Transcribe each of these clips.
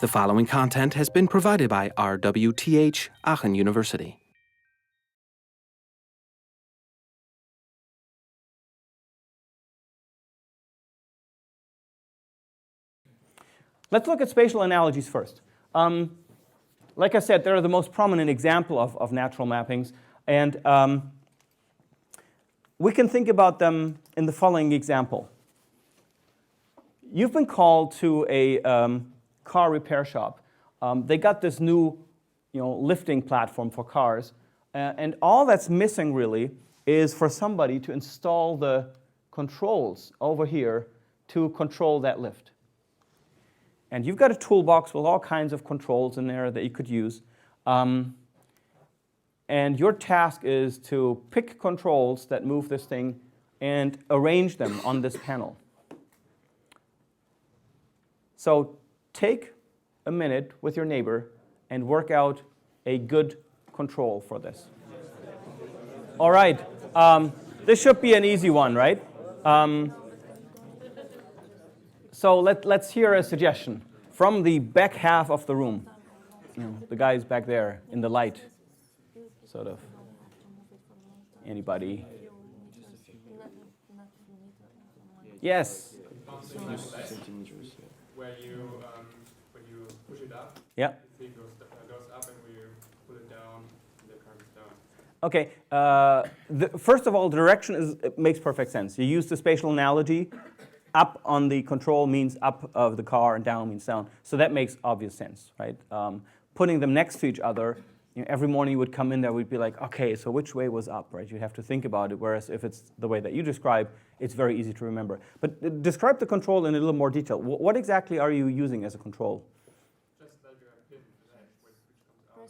The following content has been provided by RWTH Aachen University. Let's look at spatial analogies first. Like I said, they're the most prominent example of natural mappings. And we can think about them in the following example. You've been called to a car repair shop. They got this new lifting platform for cars. And all that's missing, really, is for somebody to install the controls over here to control that lift. And you've got a toolbox with all kinds of controls in there that you could use. And your task is to pick controls that move this thing and arrange them on this panel. So take a minute with your neighbor and work out a good control for this. All right. This should be an easy one, right? So let's hear a suggestion from the back half of the room. The guys back there in the light, sort of. Anybody? Yes. Where you, when you push it up, Yeah. it goes up, and when you pull it down, it comes down. Okay. First of all, the direction makes perfect sense. You use the spatial analogy. Up on the control means up of the car, and down means down. So that makes obvious sense, right? Putting them next to each other, every morning you would come in there, we'd be like, okay, so which way was up, right? You'd have to think about it, whereas if it's the way that you describe, it's very easy to remember. But describe the control in a little more detail. What exactly are you using as a control? Just like a pin, which comes out.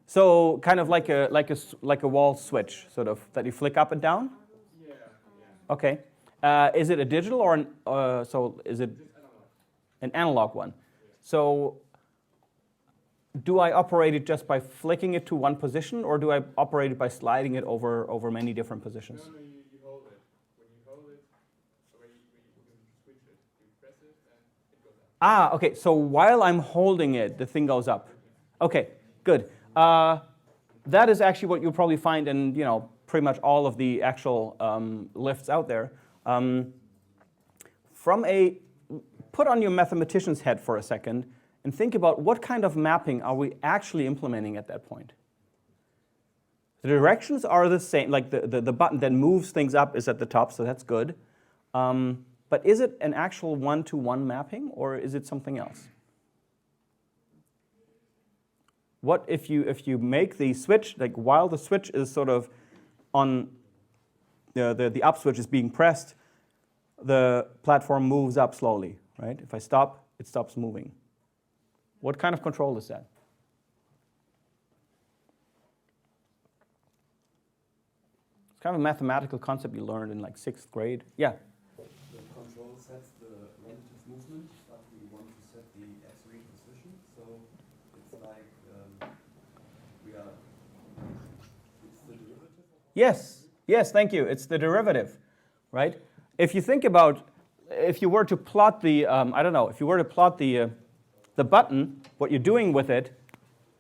So kind of like a wall switch, sort of, that you flick up and down? Yeah. Okay. Is it a digital or so is it an analog one? So do I operate it just by flicking it to one position, or do I operate it by sliding it over many different positions? No, you hold it. When you hold it, so when you can switch it, you press it and it goes up. Ah, okay. So while I'm holding it, the thing goes up. Okay, good. That is actually what you'll probably find in pretty much all of the actual lifts out there. Put on your mathematician's head for a second and think about what kind of mapping are we actually implementing at that point. The directions are the same, like the button that moves things up is at the top, so that's good. But is it an actual one-to-one mapping, or is it something else? What if you make the switch, like while the switch is sort of on, the up switch is being pressed, the platform moves up slowly, right? If I stop, it stops moving. What kind of control is that? It's kind of a mathematical concept you learned in like 6th grade. Yeah? The control sets the relative movement after you want to set the x-ray position. So it's like it's the derivative of Yes, thank you. It's the derivative, right? If you think about, if you were to plot the, if you were to plot the button, what you're doing with it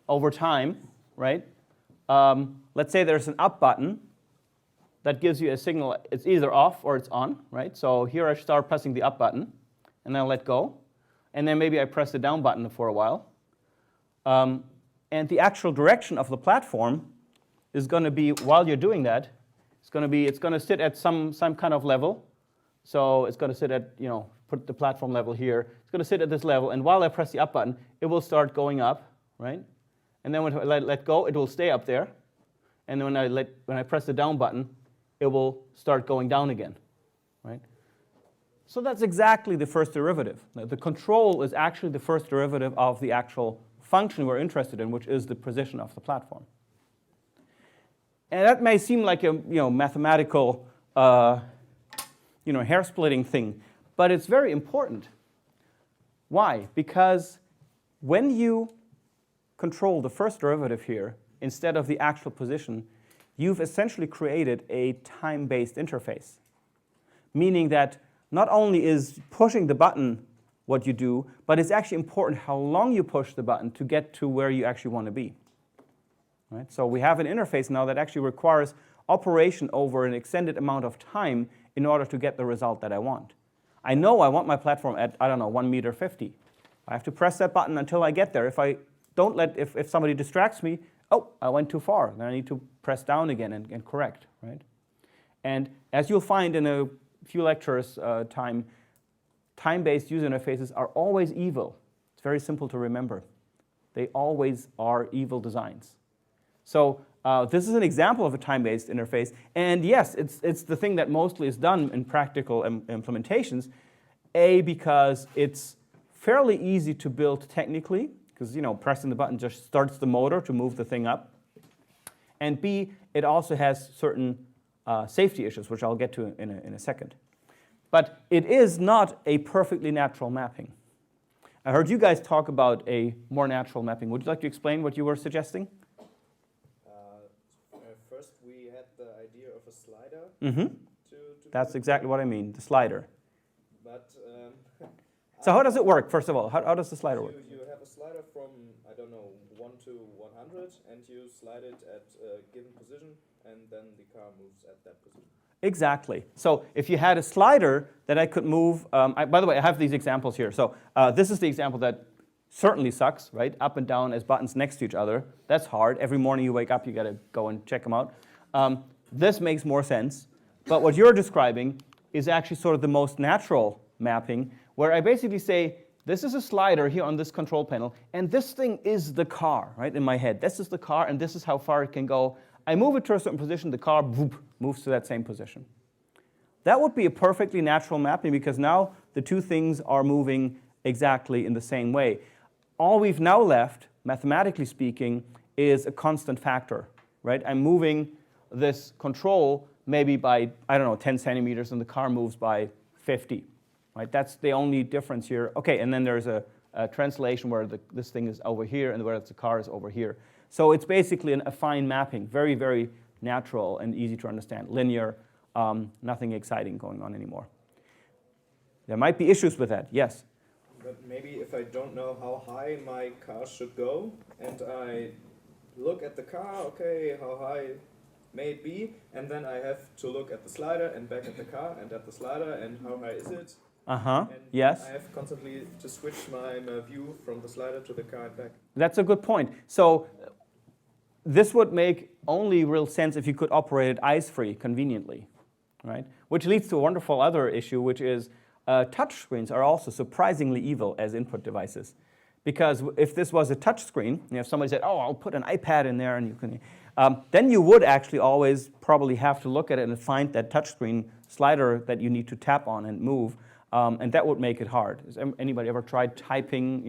over time, right? Let's say there's an up button that gives you a signal. It's either off or it's on, right? So here I start pressing the up button, and then I let go. And then maybe I press the down button for a while. And the actual direction of the platform is going to be, while you're doing that, it's going to sit at some kind of level. So it's going to sit at, put the platform level here. It's going to sit at this level. And while I press the up button, it will start going up, right? And then when I let go, it will stay up there. And then when I press the down button, it will start going down again, right? So that's exactly the first derivative. Now, the control is actually the first derivative of the actual function we're interested in, which is the position of the platform. And that may seem like a mathematical hair-splitting thing, but it's very important. Why? Because when you control the first derivative here instead of the actual position, you've essentially created a time-based interface, meaning that not only is pushing the button what you do, but it's actually important how long you push the button to get to where you actually want to be. Right? So we have an interface now that actually requires operation over an extended amount of time in order to get the result that I want. I know I want my platform at, I don't know, 1 meter 50. I have to press that button until I get there. If I don't if somebody distracts me, oh, I went too far. Then I need to press down again and correct, right? And as you'll find in a few lectures, time-based user interfaces are always evil. It's very simple to remember. They always are evil designs. So this is an example of a time-based interface. And yes, it's the thing that mostly is done in practical implementations. A, because it's fairly easy to build technically, because pressing the button just starts the motor to move the thing up. And B, it also has certain safety issues, which I'll get to in a second. But it is not a perfectly natural mapping. I heard you guys talk about a more natural mapping. Would you like to explain what you were suggesting? First, we had the idea of a slider. Mm-hmm. That's exactly what I mean, the slider. But so how does it work, first of all? How does the slider work? You have a slider from, I don't know, 1 to 100, and you slide it at a given position, and then the car moves at that position. Exactly. So if you had a slider that I could move, by the way, I have these examples here. So this is the example that certainly sucks, right? Up and down as buttons next to each other. That's hard. Every morning you wake up, you got to go and check them out. This makes more sense. But what you're describing is actually sort of the most natural mapping, where I basically say, this is a slider here on this control panel, and this thing is the car, right, in my head. This is the car, and this is how far it can go. I move it to a certain position, the car whoop, moves to that same position. That would be a perfectly natural mapping, because now the two things are moving exactly in the same way. All we've now left, mathematically speaking, is a constant factor, right? I'm moving this control maybe by, I don't know, 10 centimeters, and the car moves by 50, right? That's the only difference here. Okay, and then there's a translation where this thing is over here and where the car is over here. So it's basically a fine mapping, very, very natural and easy to understand, linear, nothing exciting going on anymore. There might be issues with that, yes? But maybe if I don't know how high my car should go, and I look at the car, okay, how high may it be, and then I have to look at the slider and back at the car and at the slider, and how high is it? Uh-huh, and yes. I have constantly to switch my view from the slider to the car and back. That's a good point. So this would make only real sense if you could operate it eyes-free conveniently, right? Which leads to a wonderful other issue, which is touchscreens are also surprisingly evil as input devices. Because if this was a touch screen, if somebody said, oh, I'll put an iPad in there, and you can, then you would actually always probably have to look at it and find that touchscreen slider that you need to tap on and move, and that would make it hard. Has anybody ever tried typing,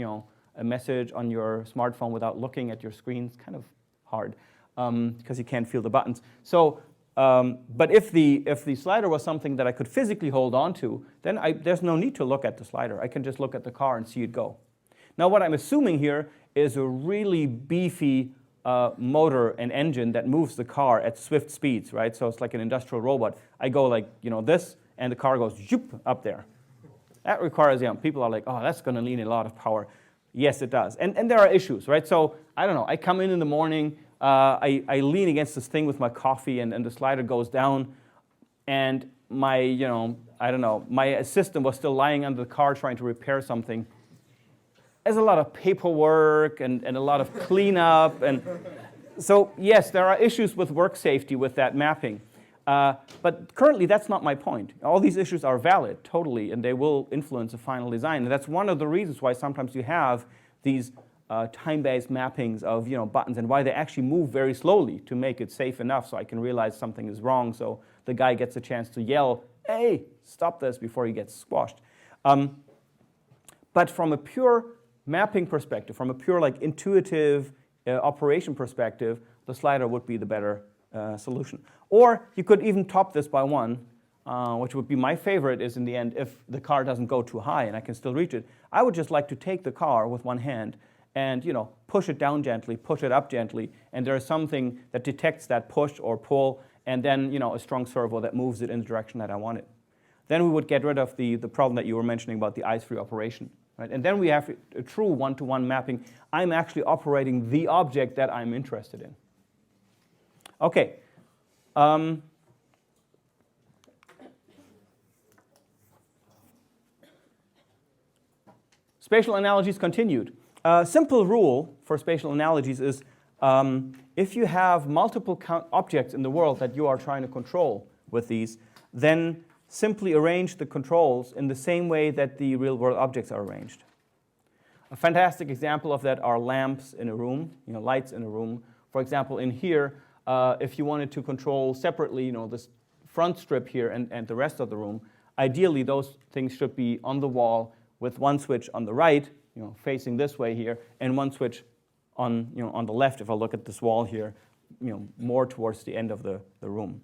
a message on your smartphone without looking at your screen? It's kind of hard because you can't feel the buttons. So, but if the slider was something that I could physically hold on to, then there's no need to look at the slider. I can just look at the car and see it go. Now, what I'm assuming here is a really beefy motor and engine that moves the car at swift speeds, right? So it's like an industrial robot. I go like, this, and the car goes zoop up there. That requires, people are like, oh, that's going to need a lot of power. Yes, it does. And there are issues, right? So I don't know. I come in the morning. I lean against this thing with my coffee, and the slider goes down. And my, I don't know, my assistant was still lying under the car trying to repair something. There's a lot of paperwork and a lot of cleanup. And so, yes, there are issues with work safety with that mapping. But currently, that's not my point. All these issues are valid, totally, and they will influence the final design. And that's one of the reasons why sometimes you have these time-based mappings of buttons, and why they actually move very slowly to make it safe enough so I can realize something is wrong, so the guy gets a chance to yell, hey, stop this, before he gets squashed. But from a pure mapping perspective, from a pure intuitive operation perspective, the slider would be the better solution. Or you could even top this by one, which would be my favorite, is in the end, if the car doesn't go too high and I can still reach it, I would just like to take the car with one hand and push it down gently, push it up gently, and there's something that detects that push or pull, and then a strong servo that moves it in the direction that I want it. Then we would get rid of the problem that you were mentioning about the eyes-free operation. right? And then we have a true one-to-one mapping. I'm actually operating the object that I'm interested in. Okay. Spatial analogies continued. A simple rule for spatial analogies is if you have multiple objects in the world that you are trying to control with these, then simply arrange the controls in the same way that the real-world objects are arranged. A fantastic example of that are lamps in a room, lights in a room. For example, in here, if you wanted to control separately, this front strip here and the rest of the room, ideally those things should be on the wall with one switch on the right, facing this way here, and one switch on, on the left. If I look at this wall here, more towards the end of the room.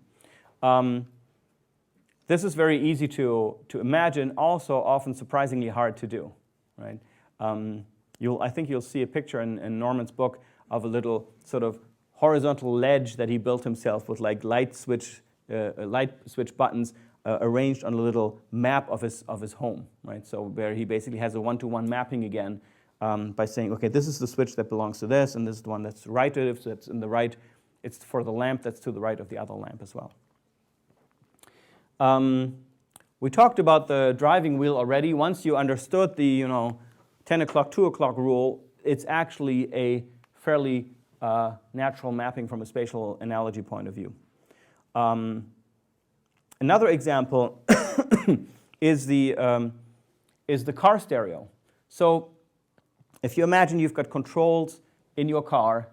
This is very easy to imagine, also often surprisingly hard to do, right? I think you'll see a picture in Norman's book of a little sort of horizontal ledge that he built himself with like light switch buttons arranged on a little map of his home, right? So where he basically has a one-to-one mapping again by saying, okay, this is the switch that belongs to this, and this is the one that's righted, so it's in the right. It's for the lamp that's to the right of the other lamp as well. We talked about the driving wheel already. Once you understood the 10 o'clock, 2 o'clock rule, it's actually a fairly natural mapping from a spatial analogy point of view. Another example is the car stereo. So if you imagine you've got controls in your car,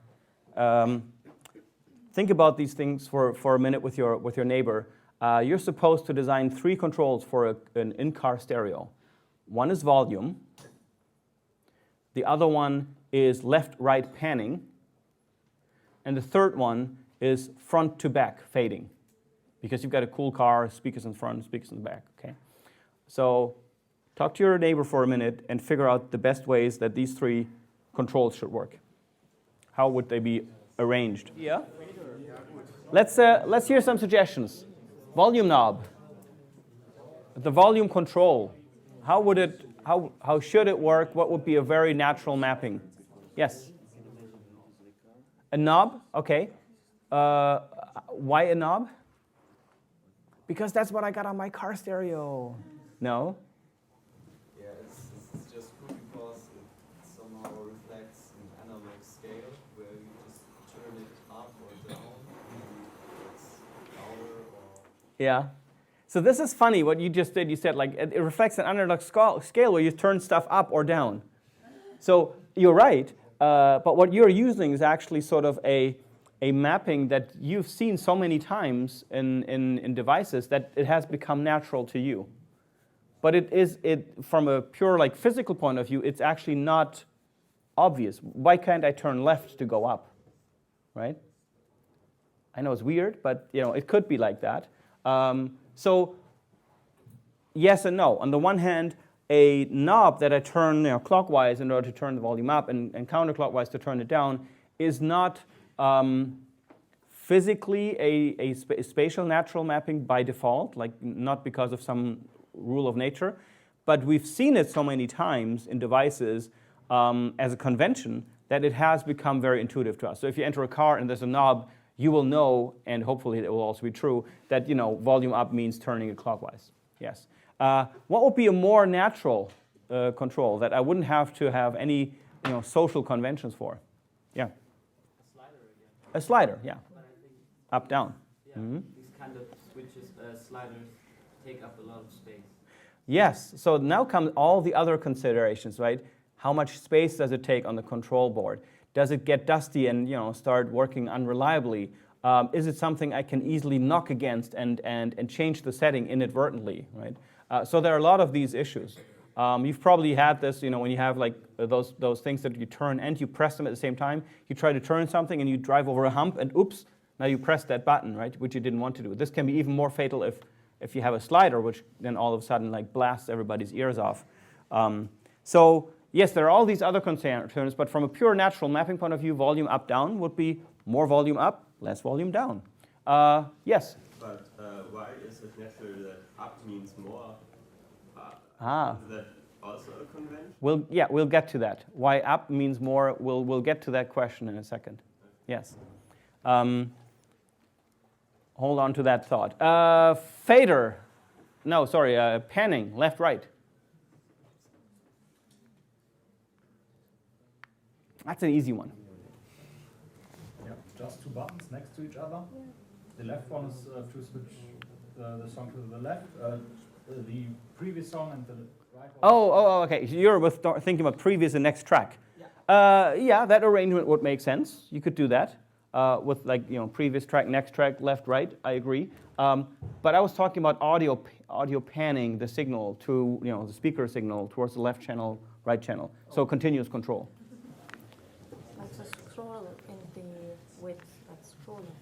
think about these things for a minute with your neighbor. You're supposed to design 3 controls for an in-car stereo. One is volume. The other one is left-right panning. And the third one is front-to-back fading, because you've got a cool car, speakers in front, speakers in the back. Okay, so talk to your neighbor for a minute and figure out the best ways that these 3 controls should work. How would they be arranged? Yeah. Let's hear some suggestions. Volume knob. The volume control. How should it work? What would be a very natural mapping? Yes. A knob. Okay. Why a knob? Because that's what I got on my car stereo. No? Yeah, it's just cool because it somehow reflects an analog scale where you just turn it up or down, and it's louder or... Yeah. So this is funny what you just did. You said like it reflects an analog scale where you turn stuff up or down. So you're right, but what you're using is actually sort of a mapping that you've seen so many times in devices that it has become natural to you. But from a pure like physical point of view, it's actually not obvious. Why can't I turn left to go up, right? I know it's weird, but it could be like that. So yes and no. On the one hand, a knob that I turn clockwise in order to turn the volume up and counterclockwise to turn it down is not physically a spatial natural mapping by default, like not because of some rule of nature, but we've seen it so many times in devices as a convention that it has become very intuitive to us. So if you enter a car and there's a knob, you will know, and hopefully it will also be true, that volume up means turning it clockwise. Yes. What would be a more natural control that I wouldn't have to have any social conventions for? Yeah. A slider, yeah. But I think, Up, down. yeah, these kind of switches, sliders, take up a lot of space. Yes, so now come all the other considerations, right? How much space does it take on the control board? Does it get dusty and start working unreliably? Is it something I can easily knock against and change the setting inadvertently, right? So there are a lot of these issues. You've probably had this, when you have like those things that you turn and you press them at the same time. You try to turn something and you drive over a hump and oops, now you press that button, right, which you didn't want to do. This can be even more fatal if you have a slider, which then all of a sudden like blasts everybody's ears off. So yes, there are all these other concerns, but from a pure natural mapping point of view, volume up, down would be more volume up, less volume down. Yes? But why is it natural that up means more? Ah. That also a convention? We'll get to that. Why up means more, we'll get to that question in a second. Yes. Hold on to that thought. Fader. No, sorry, panning, left, right. That's an easy one. Yeah, just two buttons next to each other. The left one is to switch the song to the left. The previous song and the right one. Oh, okay. You're thinking about previous and next track. Yeah, that arrangement would make sense. You could do that with previous track, next track, left, right. I agree. But I was talking about audio panning the signal to the speaker signal towards the left channel, right channel. So continuous control. Like a scroll in the width, like scrolling.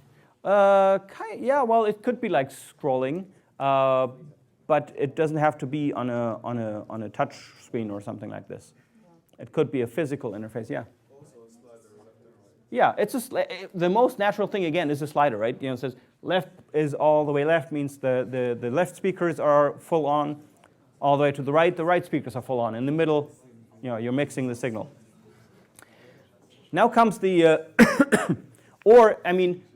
Yeah, well, it could be like scrolling, but it doesn't have to be on a touch screen or something like this. It could be a physical interface. Yeah. Yeah, it's the most natural thing again is a slider, right? It says left is all the way left means the left speakers are full on, all the way to the right speakers are full on. In the middle, you're mixing the signal. Now comes the,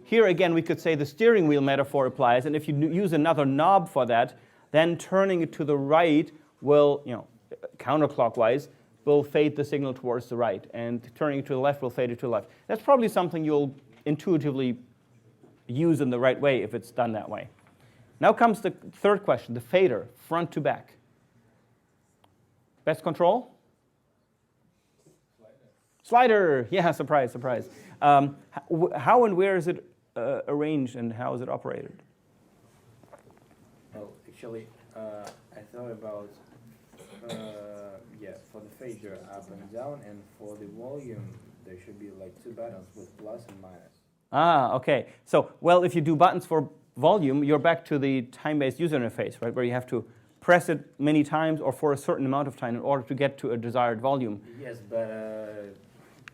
here again we could say the steering wheel metaphor applies, and if you use another knob for that, then turning it to the right will, counterclockwise, will fade the signal towards the right, and turning it to the left will fade it to the left. That's probably something you'll intuitively use in the right way if it's done that way. Now comes the third question, the fader, front to back. Best control? Slider, yeah, surprise. How and where is it arranged and how is it operated? Well, actually, I thought about, for the fader up and down, and for the volume, there should be like two buttons with plus and minus. Ah, okay. So, well, if you do buttons for volume, you're back to the time-based user interface, right, where you have to press it many times or for a certain amount of time in order to get to a desired volume. Yes, but,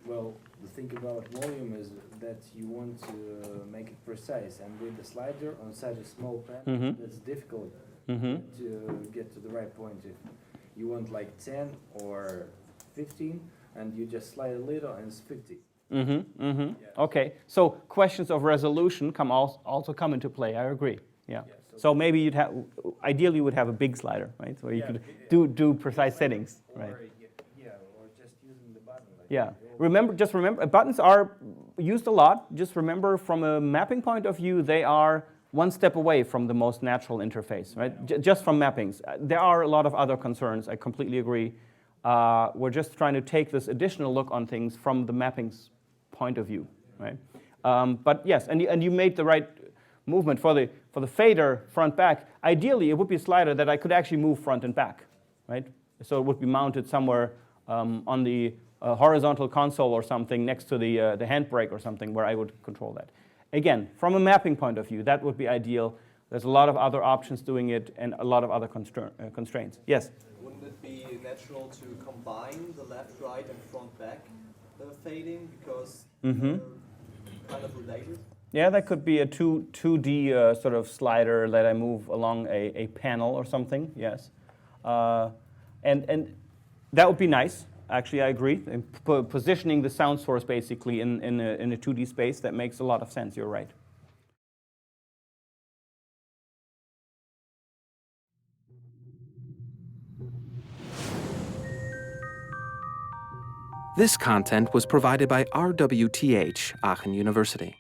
well, the thing about volume is that you want to make it precise, and with the slider on such a small pen, it's difficult to get to the right point. If you want like 10 or 15, and you just slide a little, and it's 50. Yeah. Okay, so questions of resolution also come into play. I agree. Yeah. So maybe ideally you would have a big slider, right? So you could do precise settings, right? Or just using the button. Like Yeah. Just remember, buttons are used a lot. Just remember, from a mapping point of view, they are one step away from the most natural interface, right? Just from mappings. There are a lot of other concerns. I completely agree. We're just trying to take this additional look on things from the mappings point of view, right? But yes, and you made the right movement for the fader front back. Ideally, it would be a slider that I could actually move front and back, right? So it would be mounted somewhere on the horizontal console or something next to the handbrake or something where I would control that. Again, from a mapping point of view, that would be ideal. There's a lot of other options doing it and a lot of other constraints. Yes? Wouldn't it be natural to combine the left, right, and front, back fading because they're kind of related? Yeah, that could be a 2D sort of slider that I move along a panel or something, yes. And that would be nice, actually, I agree. And positioning the sound source basically in a 2D space, that makes a lot of sense, you're right. This content was provided by RWTH Aachen University.